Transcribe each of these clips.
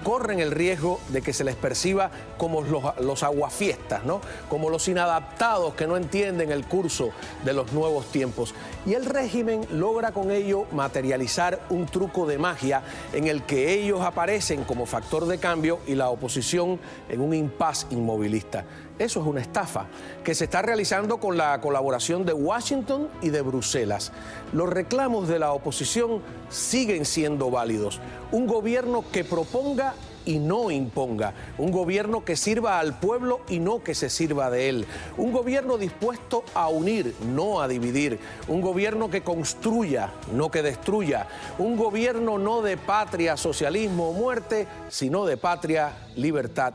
corren el riesgo de que se les perciba como los aguafiestas, ¿no? Como los inadaptados que no entienden el curso de los nuevos tiempos. Y el régimen logra con ello materializar un truco de magia en el que ellos aparecen como factor de cambio y la oposición en un impas inmovilista. Eso es una estafa que se está realizando con la colaboración de Washington y de Bruselas. Los reclamos de la oposición siguen siendo válidos. Un gobierno que proponga y no imponga. Un gobierno que sirva al pueblo y no que se sirva de él. Un gobierno dispuesto a unir, no a dividir. Un gobierno que construya, no que destruya. Un gobierno no de patria, socialismo o muerte, sino de patria, libertad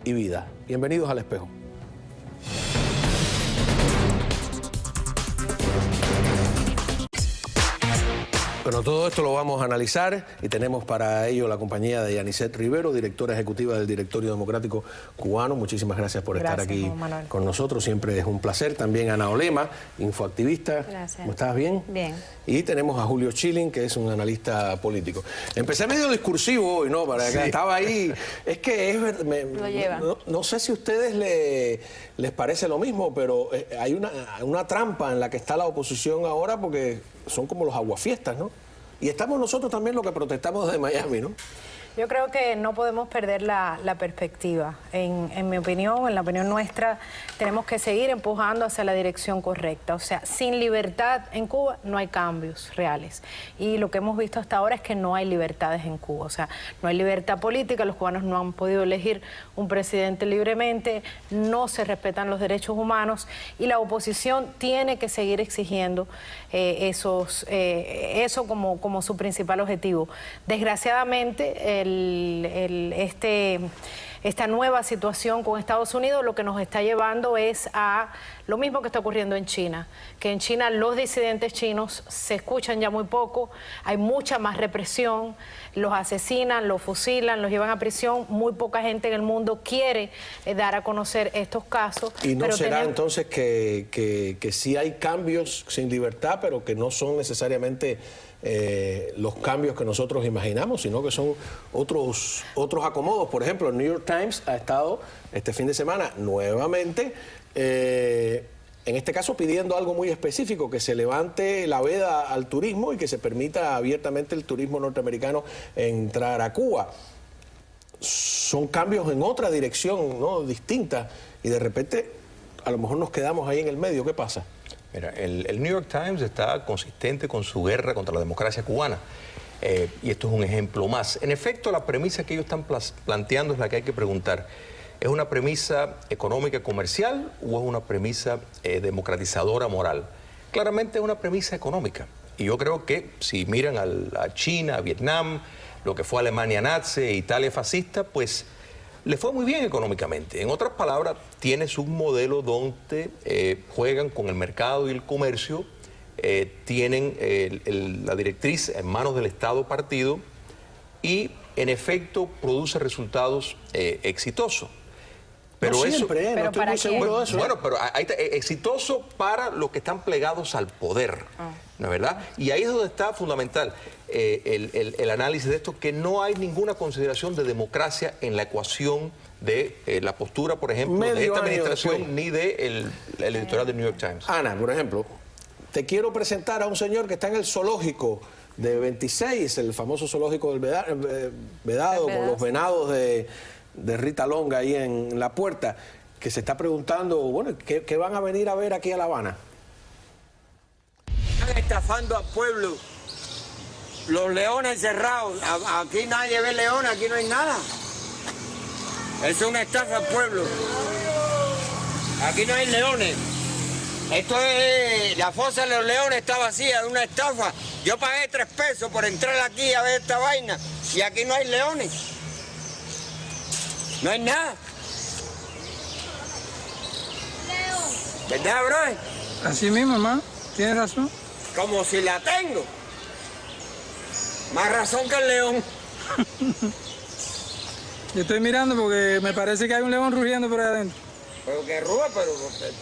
y vida. Bienvenidos al Espejo. Bueno, todo esto lo vamos a analizar y tenemos para ello la compañía de Yanisset Rivero, directora ejecutiva del Directorio Democrático Cubano. Muchísimas gracias por estar aquí con nosotros, siempre es un placer. También Ana Olema, infoactivista. Gracias. ¿Cómo estás? ¿Bien? Bien. Y tenemos a Julio Schilling, que es un analista político. Empecé medio discursivo hoy, ¿no? Para que estaba ahí. Es que no sé si a ustedes les parece lo mismo, pero hay una trampa en la que está la oposición ahora porque son como los aguafiestas, ¿no? Y estamos nosotros también los que protestamos desde Miami, ¿no? Yo creo que no podemos perder la perspectiva. En mi opinión, en la opinión nuestra, tenemos que seguir empujando hacia la dirección correcta. O sea, sin libertad en Cuba no hay cambios reales. Y lo que hemos visto hasta ahora es que no hay libertades en Cuba. O sea, no hay libertad política, los cubanos no han podido elegir un presidente libremente, no se respetan los derechos humanos y la oposición tiene que seguir exigiendo eso como su principal objetivo. Desgraciadamente, esta nueva situación con Estados Unidos lo que nos está llevando es a lo mismo que está ocurriendo en China, que en China los disidentes chinos se escuchan ya muy poco, hay mucha más represión, los asesinan, los fusilan, los llevan a prisión, muy poca gente en el mundo quiere dar a conocer estos casos. ¿Y no será entonces que sí hay cambios sin libertad, pero que no son necesariamente los cambios que nosotros imaginamos, sino que son otros acomodos? Por ejemplo, el New York Times ha estado este fin de semana nuevamente, en este caso pidiendo algo muy específico, que se levante la veda al turismo y que se permita abiertamente el turismo norteamericano entrar a Cuba. Son cambios en otra dirección, ¿no? Distinta, y de repente a lo mejor nos quedamos ahí en el medio. ¿Qué pasa? Mira, el New York Times está consistente con su guerra contra la democracia cubana. Y esto es un ejemplo más. En efecto, la premisa que ellos están planteando es la que hay que preguntar. ¿Es una premisa económica comercial o es una premisa democratizadora moral? Claramente es una premisa económica. Y yo creo que si miran a China, a Vietnam, lo que fue Alemania nazi, Italia fascista, pues le fue muy bien económicamente. En otras palabras, tienes un modelo donde juegan con el mercado y el comercio, tienen la directriz en manos del Estado partido y, en efecto, produce resultados exitosos. Pero no siempre, no estoy muy seguro de eso. Bueno, pero ahí está, exitoso para los que están plegados al poder, ¿no es verdad? Y ahí es donde está fundamental el análisis de esto, que no hay ninguna consideración de democracia en la ecuación de la postura, por ejemplo, de esta administración ni del editorial del New York Times. Ana, por ejemplo, te quiero presentar a un señor que está en el zoológico de 26, el famoso zoológico del Vedado, con los venados de Rita Longa ahí en la puerta, que se está preguntando, bueno, ¿qué van a venir a ver aquí a La Habana? Están estafando al pueblo. Los leones cerrados. Aquí nadie ve leones, aquí no hay nada. Es una estafa al pueblo. Aquí no hay leones. Esto es... La fosa de los leones está vacía, es una estafa. Yo pagué 3 pesos por entrar aquí a ver esta vaina y aquí no hay leones. No hay nada. ¿Verdad, bro? Así mismo, hermano. Tienes razón. Como si la tengo. Más razón que el león. Yo estoy mirando porque me parece que hay un león rugiendo por ahí adentro. Pero que ruge, pero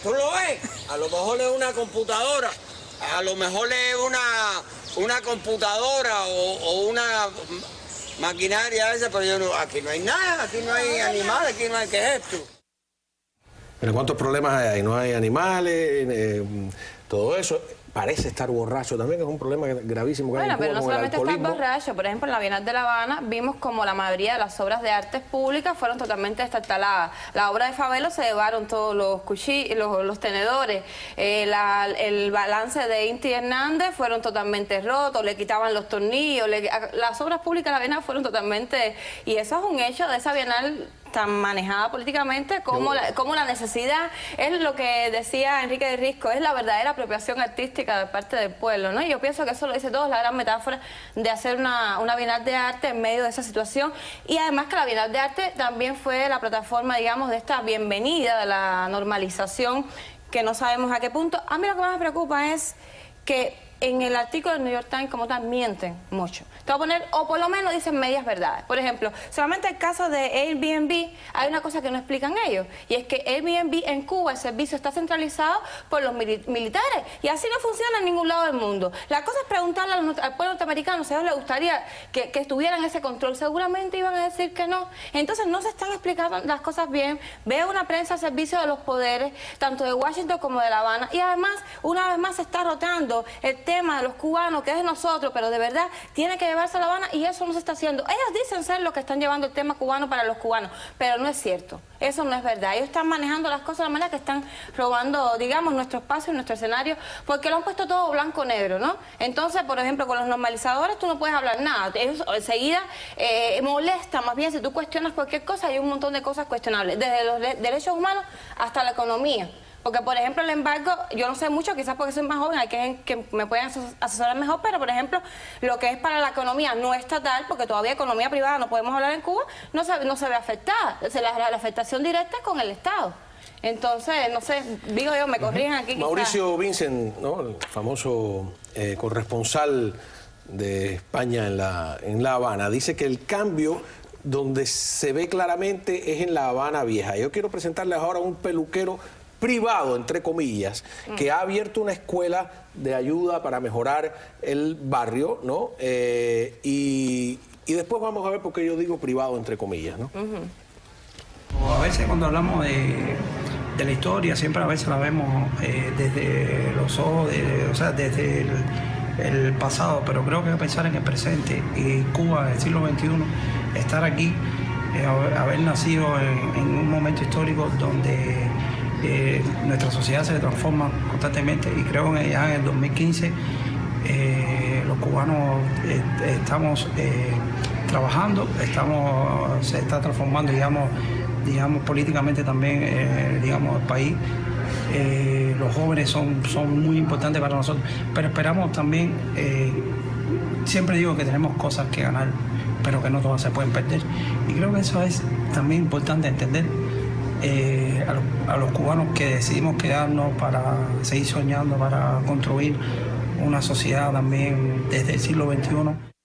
tú lo ves. A lo mejor es una computadora. A lo mejor es una computadora o una maquinaria esa, pero yo no, aquí no hay nada, aquí no hay animales, aquí no hay, ¿qué es esto? Pero ¿cuántos problemas hay ahí? No hay animales, todo eso. Parece estar borracho también, es un problema gravísimo que hay en Bueno, Cuba pero no con el solamente estar alcoholismo. borracho. Por ejemplo, en la Bienal de La Habana vimos como la mayoría de las obras de artes públicas fueron totalmente destartaladas. La obra de Fabelo se llevaron todos los cuchillos, los tenedores. El balance de Inti Hernández fueron totalmente rotos, le quitaban los tornillos. Las obras públicas de la Bienal fueron totalmente... Y eso es un hecho de esa Bienal tan manejada políticamente como la necesidad, es lo que decía Enrique de Risco, es la verdadera apropiación artística de parte del pueblo, ¿no? Y yo pienso que eso lo dice todo, es la gran metáfora de hacer una Bienal de Arte en medio de esa situación, y además que la Bienal de Arte también fue la plataforma, digamos, de esta bienvenida de la normalización, que no sabemos a qué punto. A mí lo que más me preocupa es que en el artículo del New York Times como tal mienten mucho. Te voy a poner, o por lo menos dicen medias verdades. Por ejemplo, solamente el caso de Airbnb, hay una cosa que no explican ellos, y es que Airbnb en Cuba, el servicio está centralizado por los militares, y así no funciona en ningún lado del mundo. La cosa es preguntarle al pueblo norteamericano si a ellos les gustaría que estuvieran ese control. Seguramente iban a decir que no. Entonces no se están explicando las cosas bien. Veo una prensa al servicio de los poderes, tanto de Washington como de La Habana, y además, una vez más se está rotando el tema de los cubanos, que es de nosotros, pero de verdad tiene que llevarse a La Habana, y eso no se está haciendo. Ellos dicen ser los que están llevando el tema cubano para los cubanos, pero no es cierto. Eso no es verdad. Ellos están manejando las cosas de la manera que están robando, digamos, nuestro espacio y nuestro escenario, porque lo han puesto todo blanco-negro, ¿no? Entonces, por ejemplo, con los normalizadores tú no puedes hablar nada. Ellos enseguida molesta, más bien, si tú cuestionas cualquier cosa, hay un montón de cosas cuestionables, desde los derechos humanos hasta la economía. Porque, por ejemplo, el embargo, yo no sé mucho, quizás porque soy más joven, hay que me pueden asesorar mejor, pero, por ejemplo, lo que es para la economía no estatal, porque todavía economía privada no podemos hablar en Cuba, no se ve afectada. O sea, la afectación directa es con el Estado. Entonces, no sé, digo yo, me corrigen aquí quizás. Mauricio Vincent, ¿no? El famoso corresponsal de España en La Habana, dice que el cambio donde se ve claramente es en La Habana Vieja. Yo quiero presentarles ahora a un peluquero privado, entre comillas, que ha abierto una escuela de ayuda para mejorar el barrio, ¿no? Y después vamos a ver por qué yo digo privado, entre comillas, ¿no? A veces cuando hablamos de la historia, siempre a veces la vemos desde los ojos, o sea, desde el pasado, pero creo que hay que pensar en el presente. Y Cuba, del siglo XXI, estar aquí, haber nacido en un momento histórico donde nuestra sociedad se transforma constantemente, y creo que ya en el 2015 los cubanos estamos trabajando, se está transformando, digamos políticamente también, digamos, el país. Los jóvenes son muy importantes para nosotros, pero esperamos también, siempre digo que tenemos cosas que ganar, pero que no todas se pueden perder, y creo que eso es también importante entender. A los cubanos que decidimos quedarnos para seguir soñando, para construir una sociedad también desde el siglo XXI.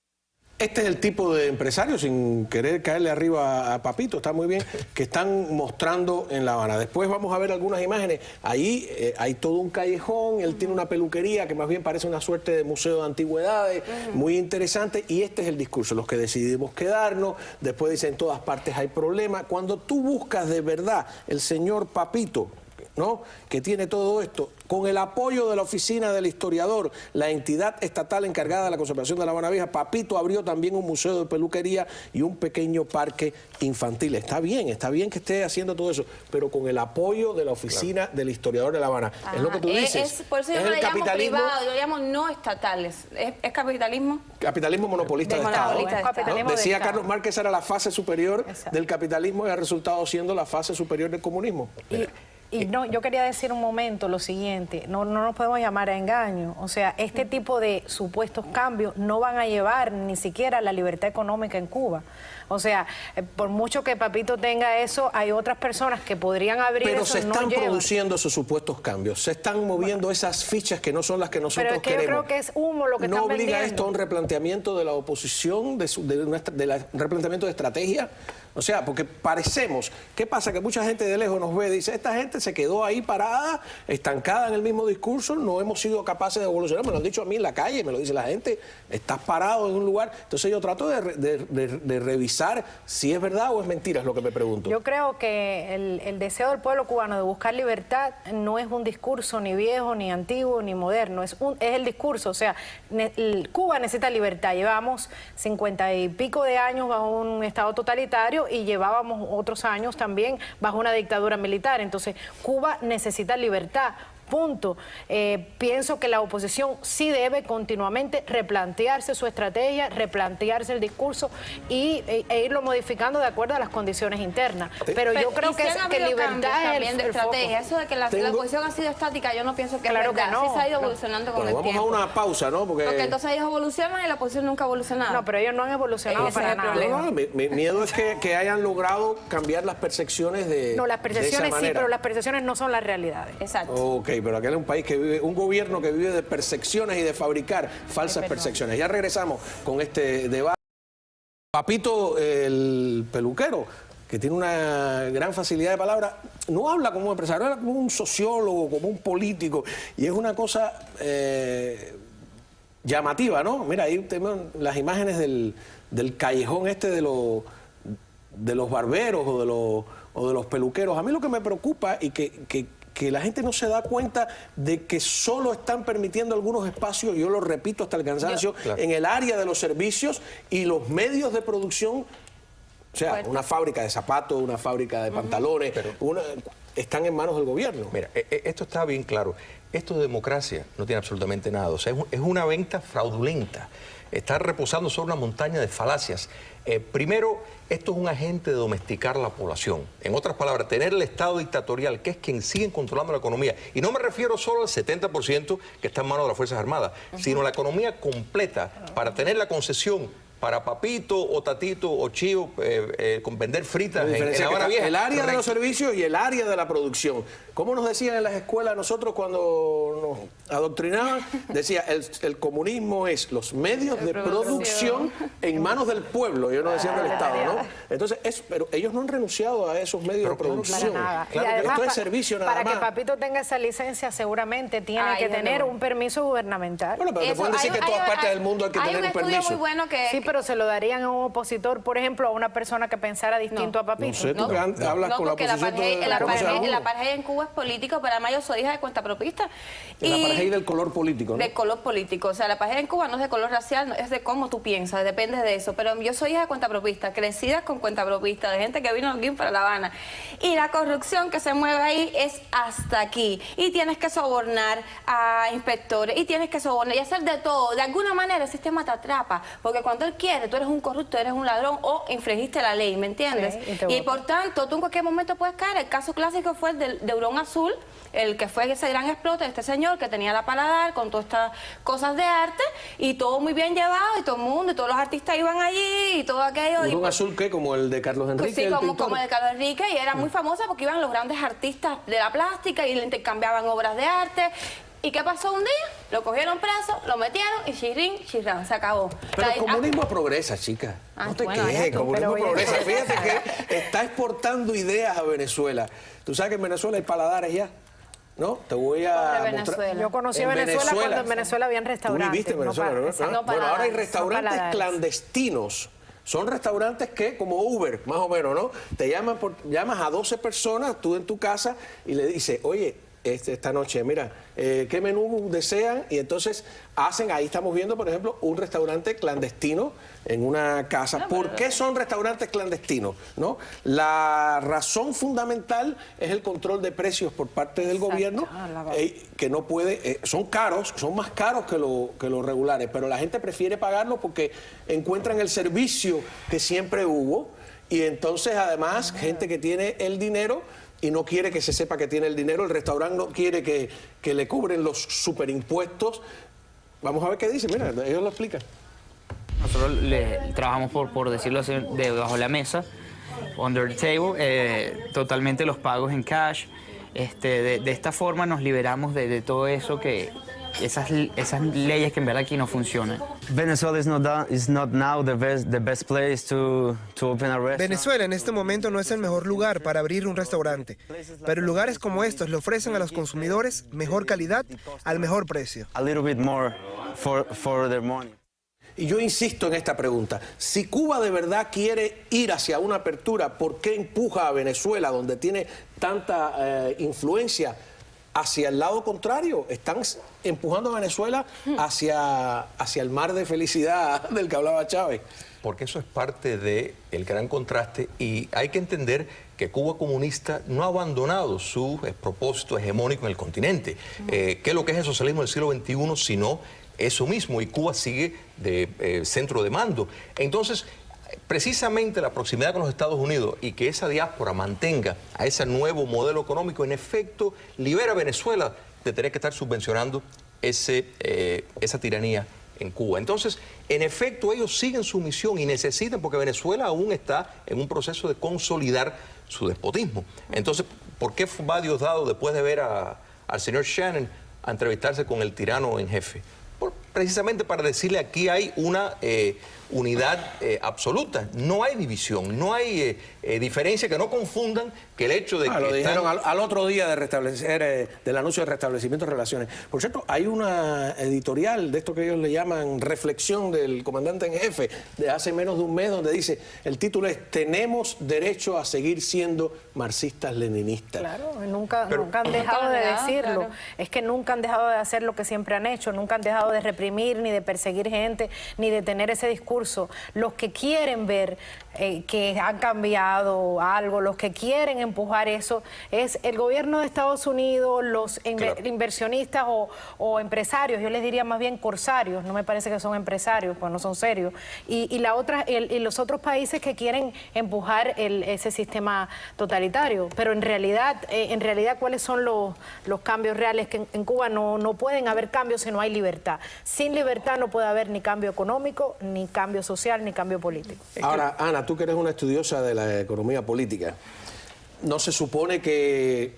Este es el tipo de empresarios, sin querer caerle arriba a Papito, está muy bien, que están mostrando en La Habana. Después vamos a ver algunas imágenes. Ahí hay todo un callejón, él tiene una peluquería que más bien parece una suerte de museo de antigüedades, muy interesante, y este es el discurso, los que decidimos quedarnos. Después dicen, en todas partes hay problemas. Cuando tú buscas de verdad el señor Papito, ¿no?, que tiene todo esto, con el apoyo de la oficina del historiador, la entidad estatal encargada de la conservación de La Habana Vieja, Papito abrió también un museo de peluquería y un pequeño parque infantil. Está bien que esté haciendo todo eso, pero con el apoyo de la oficina del historiador de La Habana. Ajá. Es lo que tú dices. Por eso yo no le llamo privado, yo le llamo no estatales. ¿Es capitalismo? Capitalismo monopolista de Estado. Capitalismo de Decía Estado. Carlos Marx, era la fase superior Exacto. del capitalismo, y ha resultado siendo la fase superior del comunismo. Y no, yo quería decir un momento lo siguiente, no nos podemos llamar a engaño. O sea, este tipo de supuestos cambios no van a llevar ni siquiera a la libertad económica en Cuba. O sea, por mucho que Papito tenga eso, hay otras personas que podrían abrir pero eso. se están no produciendo esos supuestos cambios, se están moviendo esas fichas que no son las que nosotros pero es que queremos. yo creo que es humo lo que ¿No están obliga vendiendo? esto a un replanteamiento de la oposición, un replanteamiento de estrategia? O sea, porque parecemos, ¿qué pasa? Que mucha gente de lejos nos ve y dice, esta gente gente se quedó ahí parada, estancada en el mismo discurso, no hemos sido capaces de evolucionar, me lo han dicho a mí en la calle, me lo dice la gente, estás parado en un lugar, entonces yo trato de revisar si es verdad o es mentira, es lo que me pregunto. Yo creo que el deseo del pueblo cubano de buscar libertad no es un discurso ni viejo, ni antiguo, ni moderno, es el discurso, o sea, Cuba necesita libertad, llevamos 50 y pico de años bajo un estado totalitario y llevábamos otros años también bajo una dictadura militar, entonces Cuba necesita libertad. Punto. Pienso que la oposición sí debe continuamente replantearse su estrategia, replantearse el discurso e irlo modificando de acuerdo a las condiciones internas. Pero yo creo que libertad es el estrategia. Eso de que la oposición ha sido estática, yo no pienso que es verdad. Que no. Sí se ha ido evolucionando con el vamos tiempo. a una pausa, ¿no? Porque entonces ellos evolucionan y la oposición nunca ha evolucionado. No, pero ellos no han evolucionado para nada. No, mi miedo es que hayan logrado cambiar las percepciones de No, las percepciones sí, pero las percepciones no son las realidades. Exacto. Ok, pero aquel es un país que vive, un gobierno que vive de percepciones y de fabricar falsas percepciones. Ya regresamos con este debate. Papito, el peluquero, que tiene una gran facilidad de palabra, no habla como un empresario, habla como un sociólogo, como un político, y es una cosa llamativa, ¿no? Mira, ahí tenemos las imágenes del callejón este de los barberos o de los peluqueros. A mí lo que me preocupa y que la gente no se da cuenta de que solo están permitiendo algunos espacios, yo lo repito hasta el cansancio, en el área de los servicios y los medios de producción, o sea, una fábrica de zapatos, una fábrica de pantalones, están en manos del gobierno. Mira, esto está bien claro. Esto de democracia no tiene absolutamente nada. O sea, es una venta fraudulenta. Está reposando sobre una montaña de falacias. Primero, esto es un agente de domesticar la población. En otras palabras, tener el Estado dictatorial, que es quien sigue controlando la economía. Y no me refiero solo al 70% que está en manos de las Fuerzas Armadas, sino la economía completa para tener la concesión para Papito o Tatito o Chío con vender fritas en La Habana Vieja. El área de los servicios y el área de la producción. ¿Cómo nos decían en las escuelas nosotros cuando nos adoctrinaban? Decía, el comunismo es los medios de producción en manos del pueblo, ellos no decían del Estado, ¿no? Entonces, pero ellos no han renunciado a esos medios de producción. Para nada. Claro, y además, esto es servicio nada más. Para que Papito tenga esa licencia, seguramente tiene que tener un permiso gubernamental. Bueno, pero te pueden decir que en todas partes del mundo hay que tener un permiso. Hay un estudio muy bueno que... Sí, pero se lo darían a un opositor, por ejemplo, a una persona que pensara distinto a Papito. No sé, tú hablas con la oposición. El apartheid en Cuba es político, pero además yo soy hija de cuentapropista. El apartheid del color político, ¿no? Del color político. O sea, el apartheid en Cuba no es de color racial, es de cómo tú piensas, depende de eso. Pero yo soy hija de cuentapropista, crecida con cuentapropista, de gente que vino aquí para La Habana. Y la corrupción que se mueve ahí es hasta aquí. Y tienes que sobornar a inspectores, y tienes que sobornar y hacer de todo. De alguna manera el sistema te atrapa, porque cuando él quiere, tú eres un corrupto, eres un ladrón o infringiste la ley, ¿me entiendes? Sí, y por tanto, tú en cualquier momento puedes caer. El caso clásico fue el de Hurón Azul, el que fue ese gran explote de este señor que tenía la paladar con todas estas cosas de arte y todo muy bien llevado y todo el mundo y todos los artistas iban allí y todo aquello. ¿Hurón Azul qué? ¿Como el de Carlos Enrique? Pues sí, como el de Carlos Enrique, y era muy famosa porque iban los grandes artistas de la plástica y le intercambiaban obras de arte. ¿Y qué pasó un día? Lo cogieron preso, lo metieron y chirrín, chirrán, se acabó. Pero el comunismo progresa, chica. No te quejes, el comunismo progresa. Fíjate que está exportando ideas a Venezuela. Tú sabes que en Venezuela hay paladares ya, ¿no? Te voy a mostrar. Yo conocí Venezuela cuando en Venezuela habían restaurantes. ¿Tú viviste Venezuela, no? Bueno, ahora hay restaurantes clandestinos. Son restaurantes que, como Uber, más o menos, ¿no? Te llamas a 12 personas, tú en tu casa, y le dices, oye, esta noche, mira, ¿qué menú desean? Y entonces hacen, ahí estamos viendo, por ejemplo, un restaurante clandestino en una casa. ¿Por qué son restaurantes clandestinos? ¿No? La razón fundamental es el control de precios por parte del gobierno, que no puede, son caros, son más caros que los regulares, pero la gente prefiere pagarlo porque encuentran el servicio que siempre hubo, y entonces además gente que tiene el dinero y no quiere que se sepa que tiene el dinero, el restaurante no quiere que le cobren los superimpuestos. Vamos a ver qué dice, mira, ellos lo explican. Nosotros trabajamos, por decirlo así, debajo de la mesa, under the table, totalmente los pagos en cash. De esta forma nos liberamos de todo eso que esas leyes que en verdad aquí no funcionan. Venezuela is not now the best place to open a restaurant. Venezuela en este momento no es el mejor lugar para abrir un restaurante, pero lugares como estos le ofrecen a los consumidores mejor calidad al mejor precio. A little bit more for their money. Y yo insisto en esta pregunta, si Cuba de verdad quiere ir hacia una apertura, ¿por qué empuja a Venezuela, donde tiene tanta influencia, hacia el lado contrario? Están empujando a Venezuela hacia el mar de felicidad del que hablaba Chávez. Porque eso es parte del gran contraste y hay que entender que Cuba comunista no ha abandonado su propósito hegemónico en el continente. ¿Qué es lo que es el socialismo del siglo XXI sino eso mismo? Y Cuba sigue de centro de mando. Entonces, precisamente la proximidad con los Estados Unidos y que esa diáspora mantenga a ese nuevo modelo económico, en efecto, libera a Venezuela de tener que estar subvencionando esa tiranía en Cuba. Entonces, en efecto, ellos siguen su misión y necesitan, porque Venezuela aún está en un proceso de consolidar su despotismo. Entonces, ¿por qué va Diosdado, después de ver al señor Shannon, a entrevistarse con el tirano en jefe? Precisamente para decirle aquí hay una unidad absoluta, no hay división, no hay diferencia, que no confundan que el hecho de que lo dijeron al otro día de restablecer del anuncio de restablecimiento de relaciones. Por cierto, hay una editorial de esto que ellos le llaman reflexión del comandante en jefe de hace menos de un mes, donde dice, el título es "Tenemos derecho a seguir siendo marxistas-leninistas". Claro, nunca han dejado de decirlo. Claro. Es que nunca han dejado de hacer lo que siempre han hecho, nunca han dejado de reprimir, ni de perseguir gente, ni de tener ese discurso. Los que quieren ver que han cambiado algo, los que quieren empujar eso, es el gobierno de Estados Unidos, los inversionistas o empresarios, yo les diría más bien corsarios, no me parece que son empresarios, pues no son serios, y los otros países que quieren empujar ese sistema totalitario. Pero en realidad, ¿cuáles son los cambios reales? Que en Cuba no pueden haber cambios si no hay libertad. Sin libertad no puede haber ni cambio económico, ni cambio social, ni cambio político. Ahora, Ana, tú que eres una estudiosa de la economía política, ¿no se supone que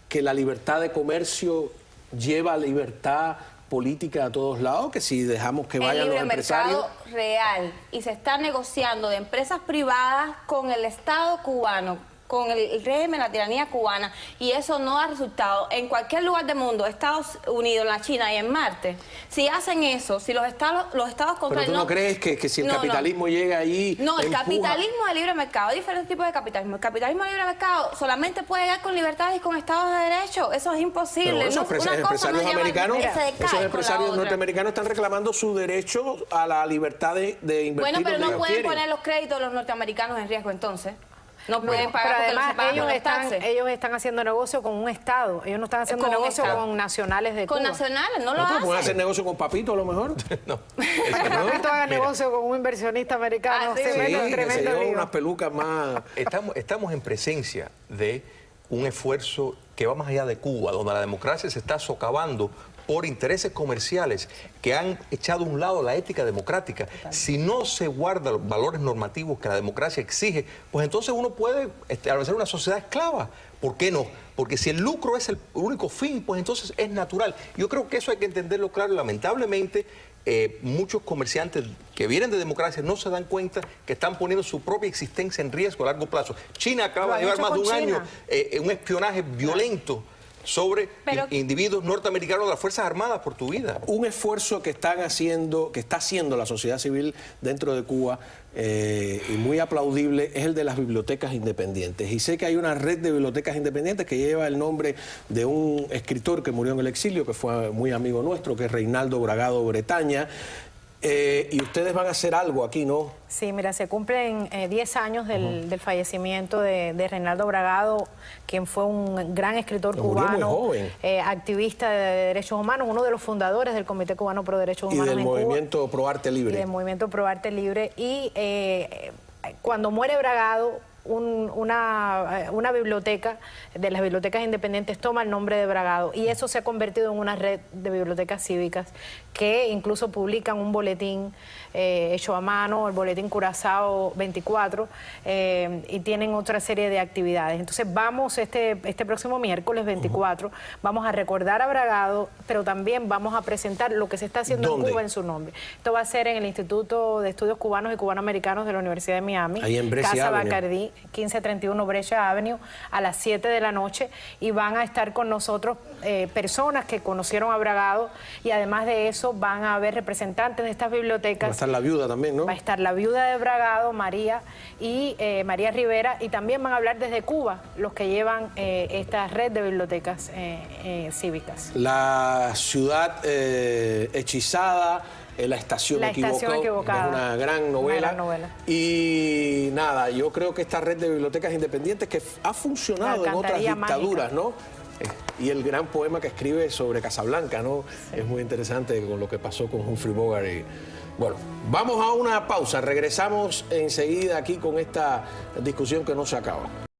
la libertad de comercio lleva libertad política a todos lados? Que si dejamos que vayan los empresarios... El libre mercado real, y se está negociando de empresas privadas con el Estado cubano, con el régimen, la tiranía cubana, y eso no ha resultado en cualquier lugar del mundo, Estados Unidos, en la China y en Marte. Si hacen eso, si los estados controlan... ¿Pero tú no crees que si el capitalismo llega ahí... No, el capitalismo de libre mercado, hay diferentes tipos de capitalismo. El capitalismo de libre mercado solamente puede llegar con libertades y con estados de derecho. Eso es imposible. Pero esos empresarios americanos, esos empresarios norteamericanos están reclamando su derecho a la libertad de invertir. Bueno, pero no pueden quieren. poner los créditos de los norteamericanos en riesgo entonces. No pueden pagar, pero además ellos los están haciendo negocio con un Estado. Ellos no están haciendo negocio con nacionales de Cuba. Con nacionales, no lo hacen. ¿Pueden hacer negocio con Papito a lo mejor? No. Para que Papito haga negocio con un inversionista americano. Sí, que se lleva unas pelucas más... Estamos en presencia de un esfuerzo que va más allá de Cuba, donde la democracia se está socavando por intereses comerciales que han echado a un lado la ética democrática. Si no se guardan los valores normativos que la democracia exige, pues entonces uno puede establecer una sociedad esclava. ¿Por qué no? Porque si el lucro es el único fin, pues entonces es natural. Yo creo que eso hay que entenderlo claro. Lamentablemente, muchos comerciantes que vienen de democracia no se dan cuenta que están poniendo su propia existencia en riesgo a largo plazo. China acaba de llevar más de un año un espionaje violento sobre individuos norteamericanos de las Fuerzas Armadas por tu vida. Un esfuerzo que está haciendo la sociedad civil dentro de Cuba, y muy aplaudible, es el de las bibliotecas independientes. Y sé que hay una red de bibliotecas independientes que lleva el nombre de un escritor que murió en el exilio, que fue muy amigo nuestro, que es Reinaldo Bragado Bretaña. Y ustedes van a hacer algo aquí, ¿no? Sí, mira, se cumplen 10 años del fallecimiento de Reinaldo Bragado, quien fue un gran escritor cubano, activista de derechos humanos, uno de los fundadores del Comité Cubano Pro Derechos Humanos en Cuba. Y del movimiento Pro Arte Libre. Y del movimiento Pro Arte Libre. Y cuando muere Bragado, una biblioteca, de las bibliotecas independientes, toma el nombre de Bragado, y eso se ha convertido en una red de bibliotecas cívicas que incluso publican un boletín hecho a mano, el boletín Curazao 24, y tienen otra serie de actividades. Entonces vamos este próximo miércoles 24, vamos a recordar a Bragado, pero también vamos a presentar lo que se está haciendo en Cuba en su nombre. Esto va a ser en el Instituto de Estudios Cubanos y Cubanoamericanos de la Universidad de Miami, ahí en Brescia Casa Avenue. Bacardí, 1531 Brescia Avenue, a las 7 de la noche, y van a estar con nosotros personas que conocieron a Bragado, y además de eso van a haber representantes de estas bibliotecas. Va a estar la viuda también, ¿no? Va a estar la viuda de Bragado, María, y María Rivera, y también van a hablar desde Cuba los que llevan esta red de bibliotecas cívicas. La ciudad hechizada, la estación equivocada, es una gran novela. Y nada, yo creo que esta red de bibliotecas independientes que ha funcionado en otras dictaduras, ¿no? Y el gran poema que escribe sobre Casablanca, ¿no? Sí. Es muy interesante con lo que pasó con Humphrey Bogart. Bueno, vamos a una pausa, regresamos enseguida aquí con esta discusión que no se acaba.